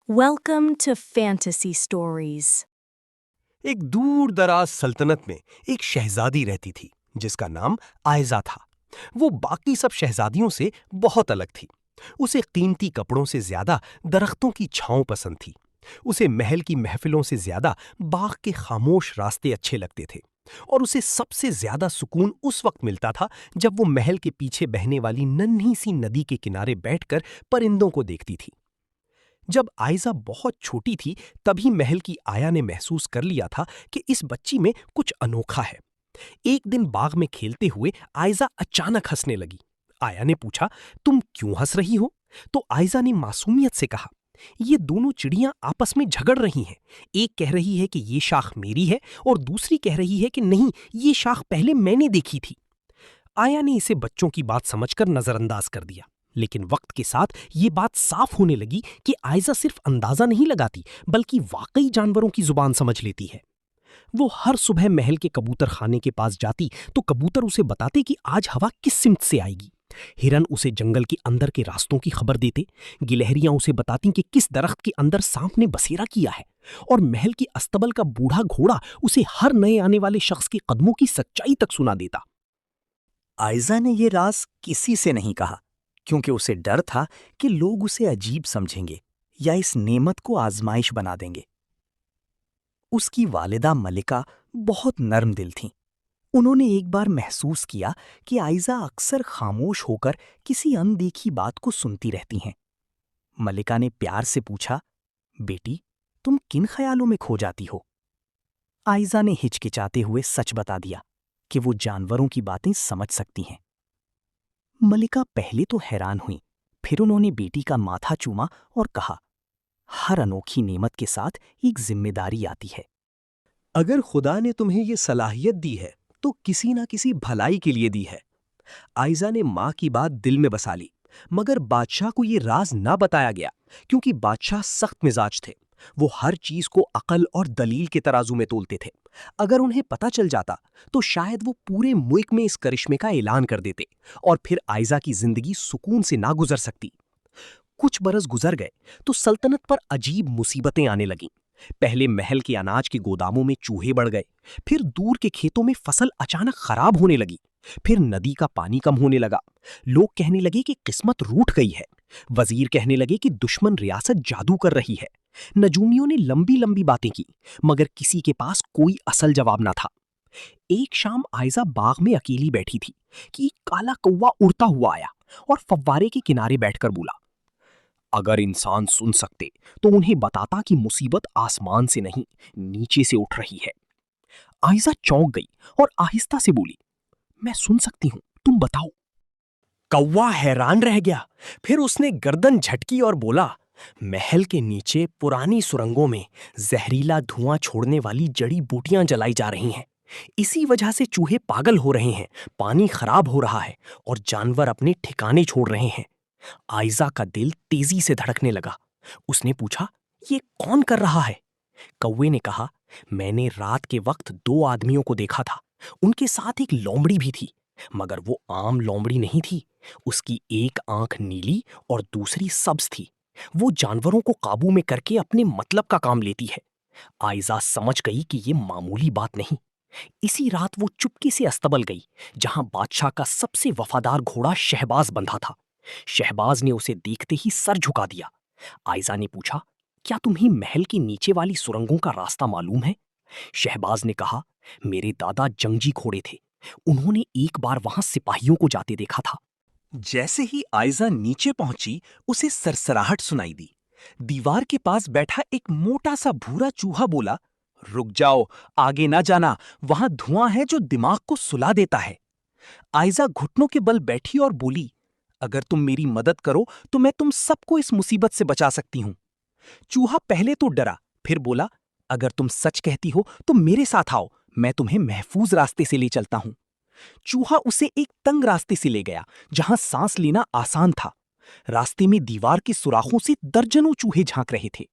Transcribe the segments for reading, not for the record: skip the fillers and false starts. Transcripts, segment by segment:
Welcome to Fantasy Stories. ایک دور دراز سلطنت میں ایک شہزادی رہتی تھی جس کا نام آئزہ تھا۔ وہ باقی سب شہزادیوں سے بہت الگ تھی۔ اسے قیمتی کپڑوں سے زیادہ درختوں کی چھاؤں پسند تھی۔ اسے محل کی محفلوں سے زیادہ باغ کے خاموش راستے اچھے لگتے تھے، اور اسے سب سے زیادہ سکون اس وقت ملتا تھا جب وہ محل کے پیچھے بہنے والی ننھی سی ندی کے کنارے بیٹھ کر پرندوں کو دیکھتی تھی۔ جب آئزہ بہت چھوٹی تھی تبھی محل کی آیا نے محسوس کر لیا تھا کہ اس بچی میں کچھ انوکھا ہے۔ ایک دن باغ میں کھیلتے ہوئے آئزہ اچانک ہنسنے لگی۔ آیا نے پوچھا، تم کیوں ہنس رہی ہو؟ تو آئزہ نے معصومیت سے کہا، یہ دونوں چڑیاں آپس میں جھگڑ رہی ہیں۔ ایک کہہ رہی ہے کہ یہ شاخ میری ہے اور دوسری کہہ رہی ہے کہ نہیں، یہ شاخ پہلے میں نے دیکھی تھی۔ آیا نے اسے بچوں کی بات سمجھ کر نظر انداز کر دیا، لیکن وقت کے ساتھ یہ بات صاف ہونے لگی کہ آئزہ صرف اندازہ نہیں لگاتی بلکہ واقعی جانوروں کی زبان سمجھ لیتی ہے۔ وہ ہر صبح محل کے کبوتر خانے کے پاس جاتی تو کبوتر اسے بتاتے کہ آج ہوا کس سمت سے آئے گی۔ ہرن اسے جنگل کے اندر کے راستوں کی خبر دیتے، گلہریاں اسے بتاتی کہ کس درخت کے اندر سانپ نے بسیرا کیا ہے، اور محل کی استبل کا بوڑھا گھوڑا اسے ہر نئے آنے والے شخص کے قدموں کی سچائی تک سنا دیتا۔ آئزہ نے یہ راز کسی سے نہیں کہا کیونکہ اسے ڈر تھا کہ لوگ اسے عجیب سمجھیں گے یا اس نعمت کو آزمائش بنا دیں گے۔ اس کی والدہ ملکہ بہت نرم دل تھیں۔ انہوں نے ایک بار محسوس کیا کہ آئزہ اکثر خاموش ہو کر کسی اندیکھی بات کو سنتی رہتی ہیں۔ ملکہ نے پیار سے پوچھا، بیٹی تم کن خیالوں میں کھو جاتی ہو؟ آئزہ نے ہچکچاتے ہوئے سچ بتا دیا کہ وہ جانوروں کی باتیں سمجھ سکتی ہیں۔ ملکہ پہلے تو حیران ہوئیں، پھر انہوں نے بیٹی کا ماتھا چوما اور کہا، ہر انوکھی نعمت کے ساتھ ایک ذمہ داری آتی ہے۔ اگر خدا نے تمہیں یہ صلاحیت دی ہے تو کسی نہ کسی بھلائی کے لیے دی ہے۔ آئزہ نے ماں کی بات دل میں بسا لی، مگر بادشاہ کو یہ راز نہ بتایا گیا کیونکہ بادشاہ سخت مزاج تھے۔ وہ ہر چیز کو عقل اور دلیل کے ترازو میں تولتے تھے۔ اگر انہیں پتہ چل جاتا تو شاید وہ پورے ملک میں اس کرشمے کا اعلان کر دیتے، اور پھر آئزہ کی زندگی سکون سے نہ گزر سکتی۔ کچھ برس گزر گئے تو سلطنت پر عجیب مصیبتیں آنے لگیں۔ پہلے محل کے اناج کے گوداموں میں چوہے بڑھ گئے، پھر دور کے کھیتوں میں فصل اچانک خراب ہونے لگی، پھر ندی کا پانی کم ہونے لگا۔ لوگ کہنے لگے کہ قسمت روٹھ گئی ہے، وزیر کہنے لگے کہ دشمن ریاست جادو کر رہی ہے۔ نجومیوں نے لمبی لمبی باتیں کی، مگر کسی کے پاس کوئی اصل جواب نہ تھا۔ ایک شام آئزہ باغ میں اکیلی بیٹھی تھی کہ ایک کالا کوا اڑتا ہوا آیا اور فوارے کے کنارے بیٹھ کر بولا، اگر انسان سن سکتے تو انہیں بتاتا کہ مصیبت آسمان سے نہیں نیچے سے اٹھ رہی ہے۔ آئزہ چونک گئی اور آہستہ سے بولی، میں سن سکتی ہوں، تم بتاؤ۔ کوا حیران رہ گیا، پھر اس نے گردن جھٹکی اور بولا، محل کے نیچے پرانی سرنگوں میں زہریلا دھواں چھوڑنے والی جڑی بوٹیاں جلائی جا رہی ہیں۔ اسی وجہ سے چوہے پاگل ہو رہے ہیں، پانی خراب ہو رہا ہے اور جانور اپنے ٹھکانے چھوڑ رہے ہیں۔ آئزہ کا دل تیزی سے دھڑکنے لگا۔ اس نے پوچھا، یہ کون کر رہا ہے؟ کوے نے کہا، میں نے رات کے وقت 2 آدمیوں کو دیکھا تھا، ان کے ساتھ ایک لومڑی بھی تھی، مگر وہ عام لومڑی نہیں تھی۔ اس کی ایک آنکھ نیلی اور دوسری سبز تھی۔ وہ جانوروں کو قابو میں کر کے اپنے مطلب کا کام لیتی ہے۔ آئزہ سمجھ گئی کہ یہ معمولی بات نہیں۔ اسی رات وہ چپکے سے استبل گئی جہاں بادشاہ کا سب سے وفادار گھوڑا شہباز بندھا تھا۔ شہباز نے اسے دیکھتے ہی سر جھکا دیا۔ آئزہ نے پوچھا، کیا تمہیں محل کے نیچے والی سرنگوں کا راستہ معلوم ہے؟ شہباز نے کہا، میرے دادا جنگجی گھوڑے تھے، انہوں نے ایک بار وہاں سپاہیوں کو جاتے دیکھا تھا۔ جیسے ہی آئزہ نیچے پہنچی اسے سرسراہٹ سنائی دی۔ دیوار کے پاس بیٹھا ایک موٹا سا بھورا چوہا بولا، رک جاؤ، آگے نہ جانا، وہاں دھواں ہے جو دماغ کو سلا دیتا ہے۔ آئزہ گھٹنوں کے بل بیٹھی اور بولی، اگر تم میری مدد کرو تو میں تم سب کو اس مصیبت سے بچا سکتی ہوں۔ چوہا پہلے تو ڈرا، پھر بولا، اگر تم سچ کہتی ہو تو میرے ساتھ آؤ، میں تمہیں محفوظ راستے سے لے چلتا ہوں۔ چوہا اسے ایک تنگ راستے سے لے گیا جہاں سانس لینا آسان تھا۔ راستے میں دیوار کے سوراخوں سے درجنوں چوہے جھانک رہے تھے۔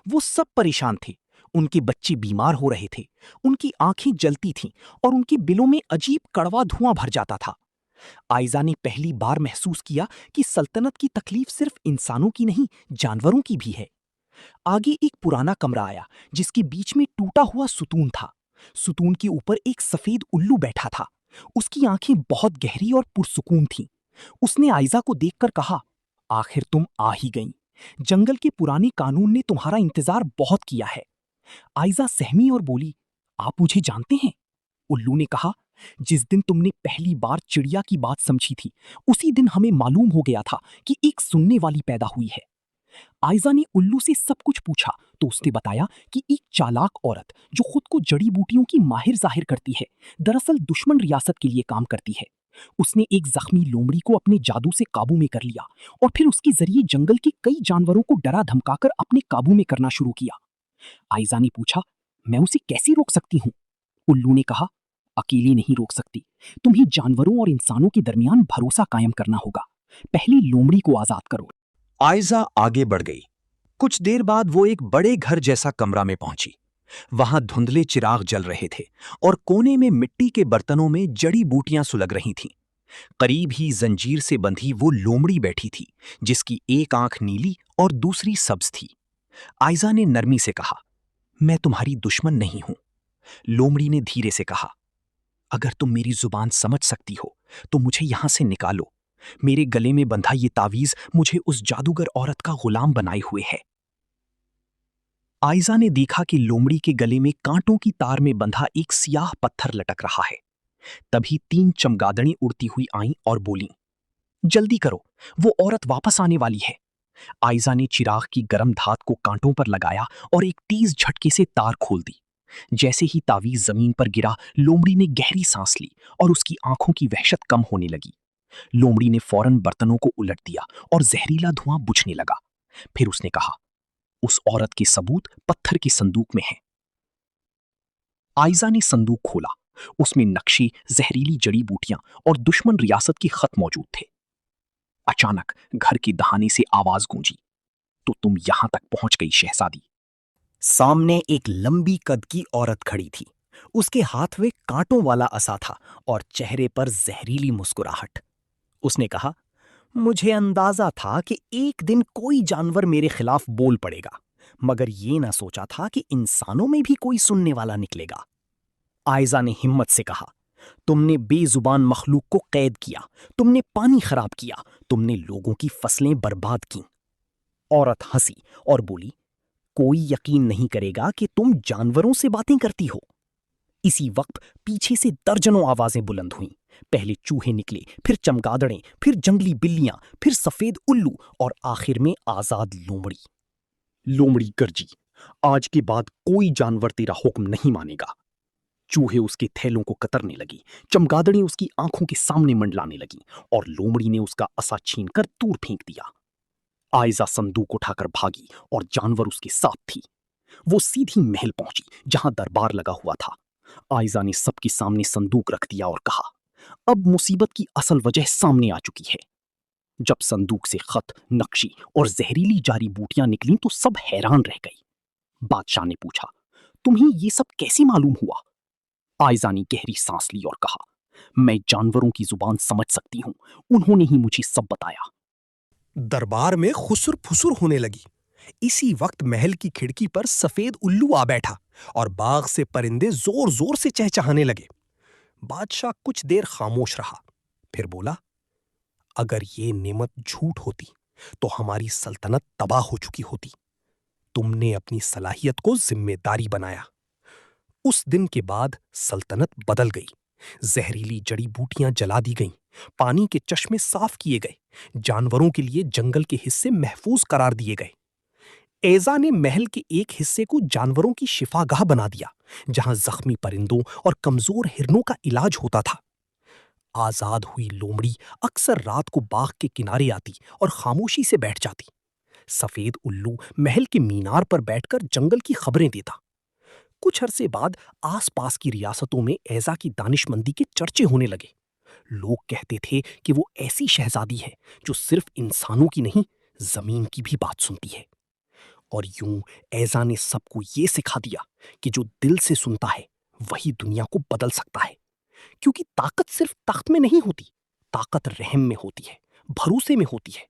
وہ سب پریشان تھے، ان کے بچے بیمار ہو رہے تھے، ان کی آنکھیں جلتی تھیں اور ان کے بلوں میں عجیب کڑوا دھواں بھر جاتا تھا۔ آئزہ نے پہلی بار محسوس کیا کہ سلطنت کی تکلیف صرف انسانوں کی نہیں، جانوروں کی بھی ہے۔ آگے ایک پرانا کمرہ آیا جس کے بیچ میں ٹوٹا ہوا ستون تھا۔ ستون کے اوپر ایک سفید الو بیٹھا تھا۔ اس کی آنکھیں بہت گہری اور پرسکون تھیں۔ اس نے آئزہ کو دیکھ کر کہا، آخر تم آ ہی گئیں۔ جنگل کے پرانے قانون نے تمہارا انتظار بہت کیا ہے۔ آئزہ سہمی اور بولی، آپ مجھے جانتے ہیں؟ الو نے کہا، جس دن تم نے پہلی بار چڑیا کی بات سمجھی تھی اسی دن ہمیں معلوم ہو گیا تھا کہ ایک سننے والی پیدا ہوئی ہے۔ آئزہ نے الو سے سب کچھ پوچھا تو اس نے بتایا کہ ایک چالاک عورت جو خود کو جڑی بوٹیوں کی ماہر ظاہر کرتی ہے دراصل دشمن ریاست کے لیے کام کرتی ہے۔ اس نے ایک زخمی لومڑی کو اپنے جادو سے قابو میں کر لیا اور پھر اس کے ذریعے جنگل کے کئی جانوروں کو ڈرا دھمکا کر اپنے قابو میں کرنا شروع کیا۔ آئزہ نے پوچھا، میں اسے کیسے روک سکتی ہوں؟ الو نے کہا، اکیلی نہیں روک سکتی، تمہیں جانوروں اور انسانوں کے درمیان بھروسہ قائم کرنا ہوگا۔ پہلے لومڑی کو آزاد کرو۔ آئزہ آگے بڑھ گئی۔ کچھ دیر بعد وہ ایک بڑے گھر جیسا کمرہ میں پہنچی۔ وہاں دھندلے چراغ جل رہے تھے اور کونے میں مٹی کے برتنوں میں جڑی بوٹیاں سلگ رہی تھیں۔ قریب ہی زنجیر سے بندھی وہ لومڑی بیٹھی تھی جس کی ایک آنکھ نیلی اور دوسری سبز تھی۔ آئزہ نے نرمی سے کہا، میں تمہاری دشمن نہیں ہوں۔ لومڑی نے دھیرے سے کہا، اگر تم میری زبان سمجھ سکتی ہو تو مجھے یہاں سے نکالو۔ میرے گلے میں بندھا یہ تعویذ مجھے اس جادوگر عورت کا غلام بنائے ہوئے ہے۔ آئزہ نے دیکھا کہ لومڑی کے گلے میں کانٹوں کی تار میں بندھا ایک سیاہ پتھر لٹک رہا ہے۔ تبھی 3 چمگادڑیں اڑتی ہوئی آئیں اور بولیں، جلدی کرو، وہ عورت واپس آنے والی ہے۔ آئزہ نے چراغ کی گرم دھات کو کانٹوں پر لگایا اور ایک تیز جھٹکے سے تار کھول دی۔ جیسے ہی تعویذ زمین پر گرا، لومڑی نے گہری سانس لی اور اس کی آنکھوں کی وحشت کم ہونے لگی۔ لومڑی نے فوراً برتنوں کو الٹ دیا اور زہریلا دھواں بجھنے لگا۔ پھر اس نے کہا، اس عورت کے ثبوت پتھر کے صندوق میں ہیں۔ آئزہ نے صندوق کھولا۔ اس میں نقشے، زہریلی جڑی بوٹیاں اور دشمن ریاست کے خط موجود تھے۔ اچانک گھر کے دہانے سے آواز گونجی، تو تم یہاں تک پہنچ گئی شہزادی۔ سامنے ایک لمبی قد کی عورت کھڑی تھی۔ اس کے ہاتھ میں کانٹوں والا عصا تھا اور چہرے پر زہریلی مسکراہٹ۔ اس نے کہا، مجھے اندازہ تھا کہ ایک دن کوئی جانور میرے خلاف بول پڑے گا، مگر یہ نہ سوچا تھا کہ انسانوں میں بھی کوئی سننے والا نکلے گا۔ آئزہ نے ہمت سے کہا، تم نے بے زبان مخلوق کو قید کیا، تم نے پانی خراب کیا، تم نے لوگوں کی فصلیں برباد کیں۔ عورت ہنسی اور بولی، کوئی یقین نہیں کرے گا کہ تم جانوروں سے باتیں کرتی ہو۔ اسی وقت پیچھے سے درجنوں آوازیں بلند ہوئیں۔ پہلے چوہے نکلے، پھر چمگادڑیں، پھر جنگلی بلیاں، پھر سفید الو اور آخر میں آزاد لومڑی۔ لومڑی گرجی، آج کے بعد کوئی جانور تیرا حکم نہیں مانے گا۔ چوہے اس کے تھیلوں کو کترنے لگی، چمگادڑیں اس کی آنکھوں کے سامنے منڈلانے لگیں اور لومڑی نے اس کا عصا چھین کر دور پھینک دیا۔ آئزہ صندوق اٹھا کر بھاگی اور جانور اس کے ساتھ تھی۔ وہ سیدھی محل پہنچی جہاں دربار لگا ہوا تھا۔ آئزہ نے سب کے سامنے صندوق رکھ دیا اور کہا، اب مصیبت کی اصل وجہ سامنے آ چکی ہے۔ جب صندوق سے خط، نقشی اور زہریلی جاری بوٹیاں نکلیں تو سب حیران رہ گئی۔ بادشاہ نے پوچھا، تمہیں یہ سب کیسے معلوم ہوا؟ آئزہ نے گہری سانس لی اور کہا، میں جانوروں کی زبان سمجھ سکتی ہوں، انہوں نے ہی مجھے سب بتایا۔ دربار میں خسر پھسر ہونے لگی۔ اسی وقت محل کی کھڑکی پر سفید الو آ بیٹھا اور باغ سے پرندے زور زور سے چہچہانے لگے۔ بادشاہ کچھ دیر خاموش رہا، پھر بولا، اگر یہ نعمت جھوٹ ہوتی تو ہماری سلطنت تباہ ہو چکی ہوتی۔ تم نے اپنی صلاحیت کو ذمہ داری بنایا۔ اس دن کے بعد سلطنت بدل گئی۔ زہریلی جڑی بوٹیاں جلا دی گئیں، پانی کے چشمے صاف کیے گئے، جانوروں کے لیے جنگل کے حصے محفوظ قرار دیے گئے۔ ایزا نے محل کے ایک حصے کو جانوروں کی شفا گاہ بنا دیا، جہاں زخمی پرندوں اور کمزور ہرنوں کا علاج ہوتا تھا۔ آزاد ہوئی لومڑی اکثر رات کو باغ کے کنارے آتی اور خاموشی سے بیٹھ جاتی۔ سفید الو محل کے مینار پر بیٹھ کر جنگل کی خبریں دیتا۔ کچھ عرصے بعد آس پاس کی ریاستوں میں ایزا کی دانش مندی کے چرچے ہونے لگے۔ لوگ کہتے تھے کہ وہ ایسی شہزادی ہے جو صرف انسانوں کی نہیں، زمین کی بھی بات سنتی ہے۔ اور یوں ایزا نے سب کو یہ سکھا دیا کہ جو دل سے سنتا ہے وہی دنیا کو بدل سکتا ہے، کیونکہ طاقت صرف تخت میں نہیں ہوتی، طاقت رحم میں ہوتی ہے، بھروسے میں ہوتی ہے،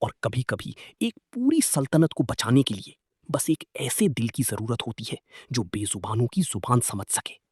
اور کبھی کبھی ایک پوری سلطنت کو بچانے کے لیے بس ایک ایسے دل کی ضرورت ہوتی ہے جو بے زبانوں کی زبان سمجھ سکے۔